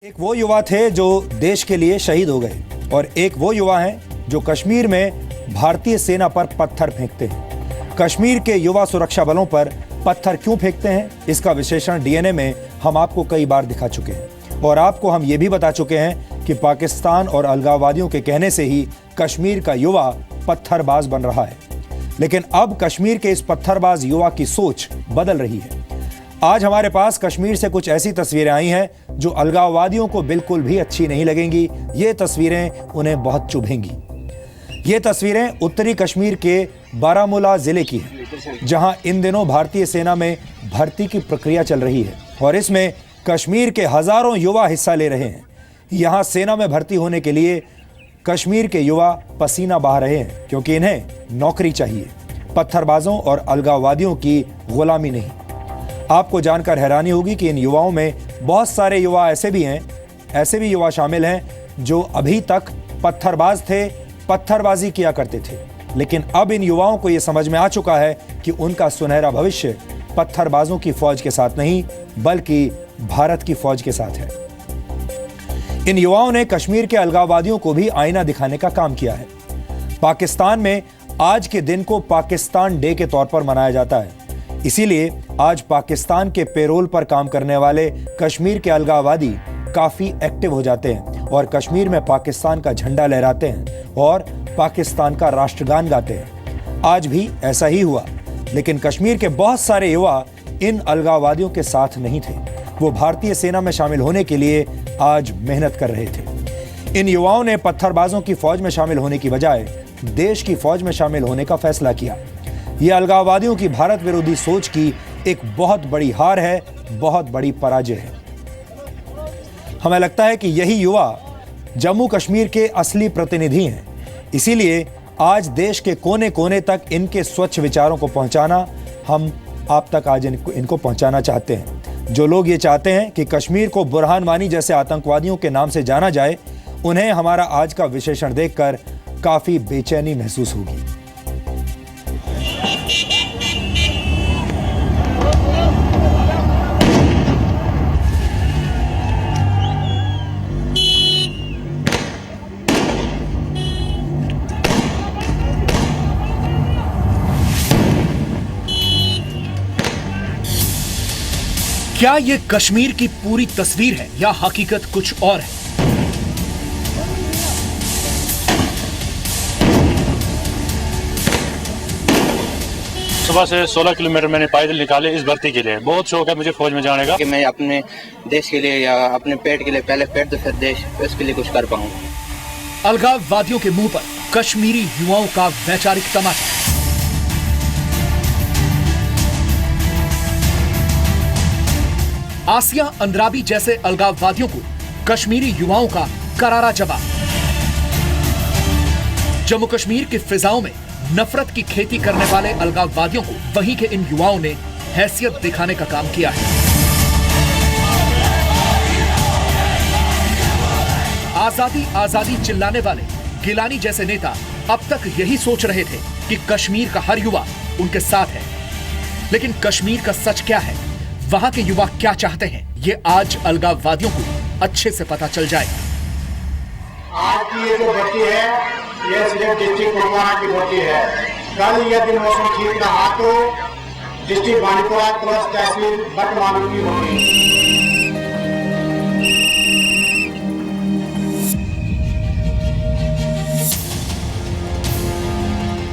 एक वो युवा थे जो देश के लिए शहीद हो गए और एक वो युवा हैं जो कश्मीर में भारतीय सेना पर पत्थर फेंकते हैं। कश्मीर के युवा सुरक्षा बलों पर पत्थर क्यों फेंकते हैं, इसका विश्लेषण डीएनए में हम आपको कई बार दिखा चुके हैं और आपको हम ये भी बता चुके हैं कि पाकिस्तान और अलगाववादियों के कहने से ही कश्मीर का युवा पत्थरबाज बन रहा है। लेकिन अब कश्मीर के इस पत्थरबाज युवा की सोच बदल रही है। आज हमारे पास कश्मीर से कुछ ऐसी तस्वीरें आई हैं जो अलगाववादियों को बिल्कुल भी अच्छी नहीं लगेंगी। ये तस्वीरें उन्हें बहुत चुभेंगी। ये तस्वीरें उत्तरी कश्मीर के बारामूला जिले की हैं, जहां इन दिनों भारतीय सेना में भर्ती की प्रक्रिया चल रही है और इसमें कश्मीर के हजारों युवा हिस्सा ले रहे हैं। यहां सेना में भर्ती होने के लिए कश्मीर के युवा पसीना बहा रहे हैं क्योंकि इन्हें नौकरी चाहिए, पत्थरबाजों और अलगाववादियों की गुलामी नहीं। आपको जानकर हैरानी होगी कि इन युवाओं में बहुत सारे युवा ऐसे भी युवा शामिल हैं जो अभी तक पत्थरबाज थे, पत्थरबाजी किया करते थे। लेकिन अब इन युवाओं को यह समझ में आ चुका है कि उनका सुनहरा भविष्य पत्थरबाजों की फौज के साथ नहीं बल्कि भारत की फौज के साथ है। इन युवाओं ने कश्मीर के अलगाववादियों को भी आईना दिखाने का काम किया है। पाकिस्तान में आज के दिन को पाकिस्तान डे के तौर पर मनाया जाता है। इसीलिए आज पाकिस्तान के पेरोल पर काम करने वाले कश्मीर के अलगाववादी काफी एक्टिव हो जाते हैं और कश्मीर में पाकिस्तान का झंडा लहराते हैं और पाकिस्तान का राष्ट्रगान गाते हैं। आज भी ऐसा ही हुआ, लेकिन कश्मीर के बहुत सारे युवा इन अलगाववादियों के साथ नहीं थे। वो भारतीय सेना में शामिल होने के लिए आज मेहनत कर रहे थे। इन युवाओं ने पत्थरबाजों की फौज में शामिल होने की बजाय देश की फौज में शामिल होने का फैसला किया। यह अलगाववादियों की भारत विरोधी सोच की एक बहुत बड़ी हार है, बहुत बड़ी पराजय है। हमें लगता है कि यही युवा जम्मू कश्मीर के असली प्रतिनिधि हैं। इसीलिए आज देश के कोने कोने तक इनके स्वच्छ विचारों को पहुंचाना, हम आप तक आज इनको पहुंचाना चाहते हैं। जो लोग ये चाहते हैं कि कश्मीर को बुरहान वानी जैसे आतंकवादियों के नाम से जाना जाए, उन्हें हमारा आज का विश्लेषण देखकर काफी बेचैनी महसूस होगी। क्या ये कश्मीर की पूरी तस्वीर है या हकीकत कुछ और है? सुबह से 16 किलोमीटर मैंने पैदल निकाले इस भर्ती के लिए। बहुत शौक है मुझे फौज में जाने का कि मैं अपने देश के लिए या अपने पेट के लिए, पहले पेट तो फिर देश, इसके लिए कुछ कर पाऊं। अलगाववादियों के मुंह पर कश्मीरी युवाओं का वैचारिक तमाचा। आसिया अंद्राबी जैसे अलगाववादियों को कश्मीरी युवाओं का करारा जवाब। जम्मू कश्मीर की फिजाओं में नफरत की खेती करने वाले अलगाववादियों को वहीं के इन युवाओं ने हैसियत दिखाने का काम किया है। आजादी आजादी चिल्लाने वाले गिलानी जैसे नेता अब तक यही सोच रहे थे कि कश्मीर का हर युवा उनके साथ है। लेकिन कश्मीर का सच क्या है, वहां के युवा क्या चाहते हैं, ये आज अलगाववादियों को अच्छे से पता चल जाएगा। आज की ये जो भर्ती है, ये सिर्फ डिस्ट्रिक्ट पुलवामा की भर्ती है। कल यह दिन मौसम ठीक रहा तो डिस्ट्रिक्ट बांडीपोरा प्लस तहसील बटमालू की होगी।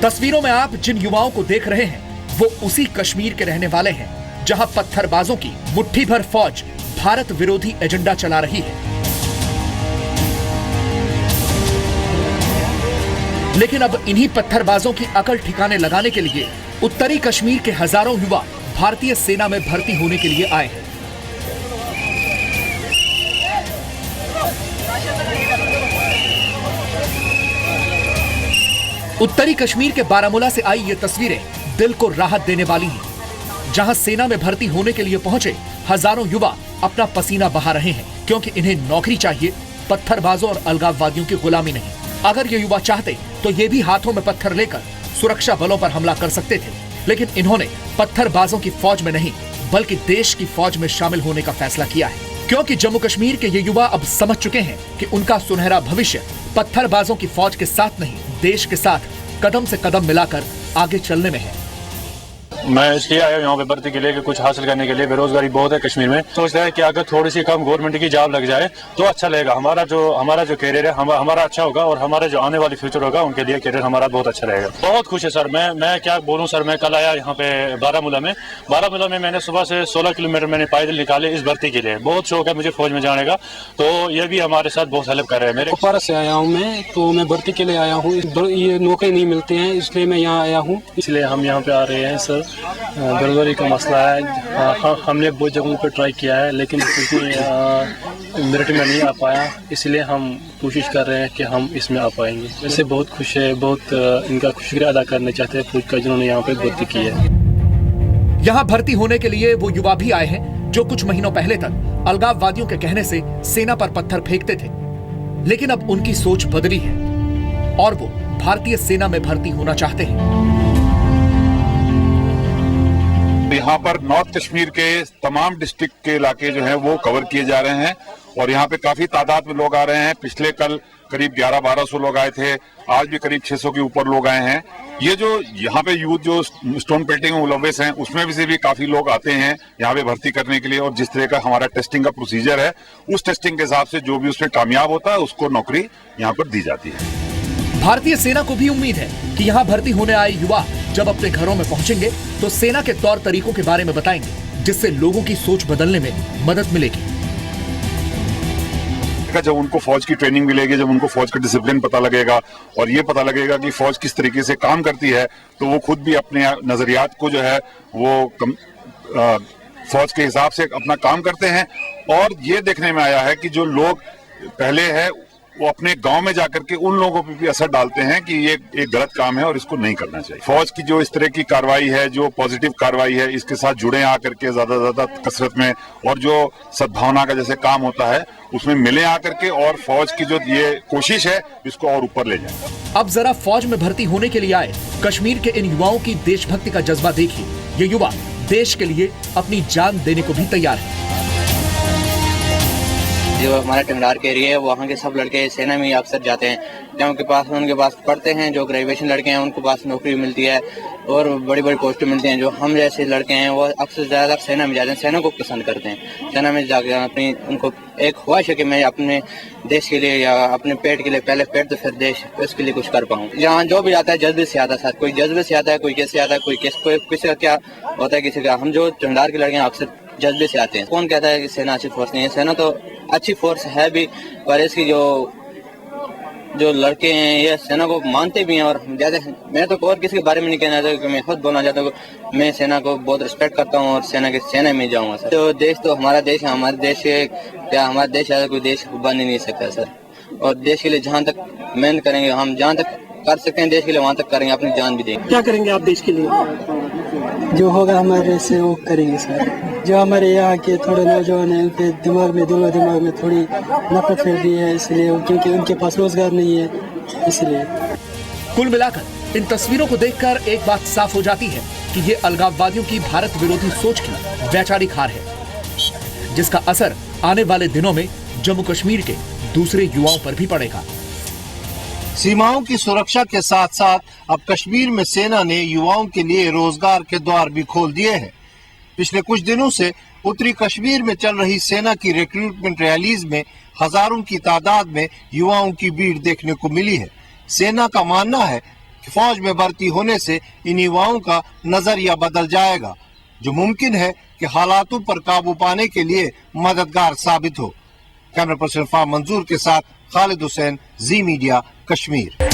तस्वीरों में आप जिन युवाओं को देख रहे हैं वो उसी कश्मीर के रहने वाले हैं जहां पत्थरबाजों की मुट्ठी भर फौज भारत विरोधी एजेंडा चला रही है। लेकिन अब इन्हीं पत्थरबाजों की अकल ठिकाने लगाने के लिए उत्तरी कश्मीर के हजारों युवा भारतीय सेना में भर्ती होने के लिए आए हैं। उत्तरी कश्मीर के बारामूला से आई ये तस्वीरें दिल को राहत देने वाली हैं, जहां सेना में भर्ती होने के लिए पहुंचे हजारों युवा अपना पसीना बहा रहे हैं क्योंकि इन्हें नौकरी चाहिए, पत्थरबाजों और अलगाववादियों की गुलामी नहीं। अगर ये युवा चाहते तो ये भी हाथों में पत्थर लेकर सुरक्षा बलों पर हमला कर सकते थे, लेकिन इन्होंने पत्थरबाजों की फौज में नहीं बल्कि देश की फौज में शामिल होने का फैसला किया है। क्योंकि जम्मू कश्मीर के ये युवा अब समझ चुके हैं कि उनका सुनहरा भविष्य पत्थरबाजों की फौज के साथ नहीं, देश के साथ कदम से कदम मिलाकर आगे चलने में है। मैं इसलिए आया हूँ यहाँ पे भर्ती के लिए कि कुछ हासिल करने के लिए। बेरोजगारी बहुत है कश्मीर में। सोचता है कि अगर थोड़ी सी कम गवर्नमेंट की जॉब लग जाए तो अच्छा लगेगा। हमारा जो कैरियर है हमारा अच्छा होगा और हमारा जो आने वाली फ्यूचर होगा उनके लिए कैरियर हमारा बहुत अच्छा रहेगा। बहुत खुश है सर। मैं क्या बोलूँ सर, मैं कल आया यहाँ पे बारामूला में मैंने सुबह से 16 किलोमीटर मैंने पैदल निकाले इस भर्ती के लिए। बहुत शौक है मुझे फौज में जाने का, तो ये भी हमारे साथ बहुत हेल्प कर रहे हैं। मेरे कुपवारा से आया हूँ मैं, तो मैं भर्ती के लिए आया हूँ। ये मौके नहीं मिलते हैं इसलिए मैं यहाँ आया हूँ। इसलिए हम यहाँ पे आ रहे हैं सर। बेरोजगारी का मसला है। हमने बहुत जगहों पर ट्राई किया है लेकिन मेरिट में नहीं आ पाया, इसलिए हम कोशिश कर रहे हैं कि हम इसमें आ पाएंगे। वैसे बहुत खुश है, बहुत इनका शुक्रिया अदा करना चाहते हैं फौज का जिन्होंने यहाँ पे भर्ती की है। यहाँ भर्ती होने के लिए वो युवा भी आए हैं जो कुछ महीनों पहले तक अलगाववादियों के कहने से सेना पर पत्थर फेंकते थे, लेकिन अब उनकी सोच बदली है और वो भारतीय सेना में भर्ती होना चाहते हैं। यहाँ पर नॉर्थ कश्मीर के तमाम डिस्ट्रिक्ट के इलाके जो हैं वो कवर किए जा रहे हैं और यहाँ पे काफी तादाद में लोग आ रहे हैं। पिछले कल करीब 1100-1200 लोग आए थे, आज भी करीब 600 के ऊपर लोग आए हैं। ये जो यहाँ पे यूथ जो स्टोन पेल्टिंग में मुलव्वस हैं उसमें भी से भी काफी लोग आते हैं यहाँ पे भर्ती करने के लिए। और जिस तरह का हमारा टेस्टिंग का प्रोसीजर है उस टेस्टिंग के हिसाब से जो भी उसमें कामयाब होता है उसको नौकरी यहाँ पर दी जाती है। भारतीय सेना को भी उम्मीद है कि यहाँ भर्ती होने आए युवा जब अपने घरों में पहुंचेंगे तो सेना के तौर तरीकों के बारे में बताएंगे, जिससे लोगों की सोच बदलने में मदद मिलेगी। जब उनको फौज की ट्रेनिंग मिलेगी, जब उनको फौज का डिसिप्लिन पता लगेगा और ये पता लगेगा कि फौज किस तरीके से काम करती है, तो वो खुद भी अपने नजरियात को जो है वो फौज के हिसाब से अपना काम करते हैं। और ये देखने में आया है कि जो लोग पहले है वो अपने गांव में जाकर के उन लोगों पर भी असर डालते हैं कि ये एक गलत काम है और इसको नहीं करना चाहिए। फौज की जो इस तरह की कार्रवाई है, जो पॉजिटिव कार्रवाई है, इसके साथ जुड़े आकर के ज्यादा कसरत में और जो सद्भावना का जैसे काम होता है उसमें मिले आकर के और फौज की जो ये कोशिश है इसको और ऊपर ले जाए। अब जरा फौज में भर्ती होने के लिए आए कश्मीर के इन युवाओं की देशभक्ति का जज्बा देखिए। ये युवा देश के लिए अपनी जान देने को भी तैयार है। जो हमारा टंगडार के एरिया है वहाँ के सब लड़के सेना में ही अक्सर जाते हैं, जब उनके पास पढ़ते हैं। जो ग्रेजुएशन लड़के हैं उनके पास नौकरी मिलती है और बड़ी बड़ी पोस्टें मिलती हैं। जो हम जैसे लड़के हैं वो अक्सर ज़्यादातर सेना में जाते हैं, सेना को पसंद करते हैं। सेना में जाकर अपनी उनको एक ख्वाहिश है कि मैं अपने देश के लिए या अपने पेट के लिए, पहले पेट तो फिर देश, इसके लिए कुछ कर पाऊँ। यहाँ जो भी आता है जज्बे से आता है सर, कोई जज्बे से आता है, कोई कैसे आता है, कोई किसी का क्या होता है किसी का। हम जो टंगडार के लड़के हैं अक्सर जज्बे से आते हैं। कौन कहता है कि सेना अच्छी फोर्स नहीं है? सेना तो अच्छी फोर्स है भी, पर इसकी जो लड़के हैं ये सेना को मानते भी हैं। और मैं तो और किसी के बारे में नहीं कहना चाहता, मैं खुद बोलना चाहता हूँ मैं सेना को बहुत रिस्पेक्ट करता हूँ और सेना में जाऊँगा सर। तो देश तो हमारा देश है, हमारे देश के क्या हमारा देश है, कोई देश बन ही नहीं सकता सर। और देश के लिए जहाँ तक मेहनत करेंगे, हम जहाँ तक कर सकते हैं देश के लिए वहाँ तक करेंगे, अपनी जान भी देंगे। क्या करेंगे आप देश के लिए? जो होगा हमारे से वो करेंगे सर। जो हमारे यहाँ के थोड़े नौजवान हैं उनके दिमाग में थोड़ी नफरत फैल गई है, इसलिए क्योंकि उनके पास रोजगार नहीं है, इसलिए। कुल मिलाकर इन तस्वीरों को देखकर एक बात साफ हो जाती है कि ये अलगाववादियों की भारत विरोधी सोच की वैचारिक हार है, जिसका असर आने वाले दिनों में जम्मू कश्मीर के दूसरे युवाओं पर भी पड़ेगा। सीमाओं की सुरक्षा के साथ साथ अब कश्मीर में सेना ने युवाओं के लिए रोजगार के द्वार भी खोल दिए हैं। पिछले कुछ दिनों से उत्तरी कश्मीर में चल रही सेना की रिक्रूटमेंट रैलीज में हजारों की तादाद में युवाओं की भीड़ देखने को मिली है। सेना का मानना है कि फौज में भर्ती होने से इन युवाओं का नजरिया बदल जाएगा, जो मुमकिन है कि हालातों पर काबू पाने के लिए मददगार साबित हो। कैमरा पर्सन फार्म मंजूर के साथ खालिद हुसैन, जी मीडिया, कश्मीर।